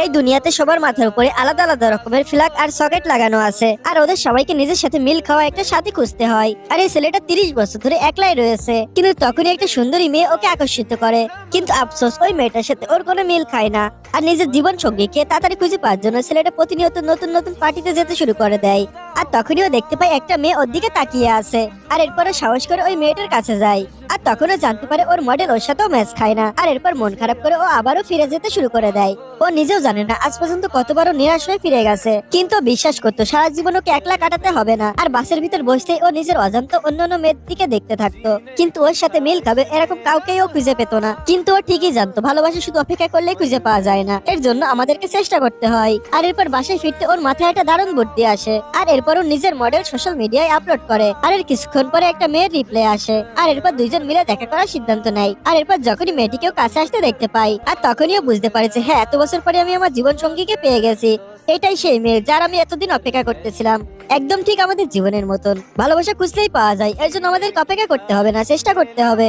এই দুনিয়াতে সবার মাথার উপরে আলাদা আলাদা রকমের ফ্ল্যাগ আর সকেট লাগানো আছে, আর ওদের সবাইকে নিজের সাথে মিল খাওয়া একটা সাথী খুঁজতে হয়। আর এই ছেলেটা 30 বছর ধরে একলাই রয়েছে, কিন্তু তখনই একটা সুন্দরী মেয়ে ওকে আকর্ষিত করে। কিন্তু আফসোস, ওই মেয়েটার সাথে ওর কোনো মিল খায় না। আর নিজের জীবন সঙ্গীকে তাড়াতাড়ি খুঁজে পাওয়ার জন্য ছেলেটা প্রতিনিয়ত নতুন নতুন পার্টিতে যেতে শুরু করে দেয়। আর তখনই ও দেখতে পায় একটা মেয়ে ওর দিকে তাকিয়ে আছে, আর এরপরে সাহস করে ওই মেয়েটার কাছে যায়। আর তখনও জানতে পারে ওর মডেল ওর সাথেও ম্যাচ খায় না। আর এরপর মন খারাপ করে ও আবারও ফিরে যেতে শুরু করে দেয়। ও নিজেও জানে না আজ পর্যন্ত কতবারও নিরাশ হয়ে ফিরে গেছে, কিন্তু ও বিশ্বাস করতো সারা জীবন ওকে একলা কাটাতে হবে না। আর বাসের ভিতর বসতেই ও নিজের অজান্ত অন্যান্য মেয়ের দিকে দেখতে থাকতো, কিন্তু ওর সাথে মিল খাবে এরকম কাউকেই ও খুঁজে পেত না। কিন্তু ও ঠিকই জানতো ভালোবাসা শুধু অপেক্ষা করলেই খুঁজে পাওয়া যায় না, এর জন্য আমাদেরকে চেষ্টা করতে হয়। আর এরপর বাসায় ফিরতে ওর মাথায় একটা দারুণ বুদ্ধি আসে। আর এরপর ও নিজের মডেল সোশ্যাল মিডিয়ায় আপলোড করে। আর এর কিছুক্ষণ পরে একটা মেয়ের রিপ্লাই আসে। আর এরপর দুইজন মিলে দেখা করার সিদ্ধান্ত নেয়। আর এরপর যখনই মেয়েটিকেও কাছে আসতে দেখতে পাই, আর তখনই ও বুঝতে পারে যে হ্যাঁ, এত বছর পরে আমি আমার জীবন সঙ্গীকে পেয়ে গেছি। এটাই সেই মেয়ে যার আমি এতদিন অপেক্ষা করতেছিলাম। একদম ঠিক আমাদের জীবনের মতন ভালোবাসা খুঁজলেই পাওয়া যায়, এর জন্য আমাদের অপেক্ষা করতে হবে না, চেষ্টা করতে হবে।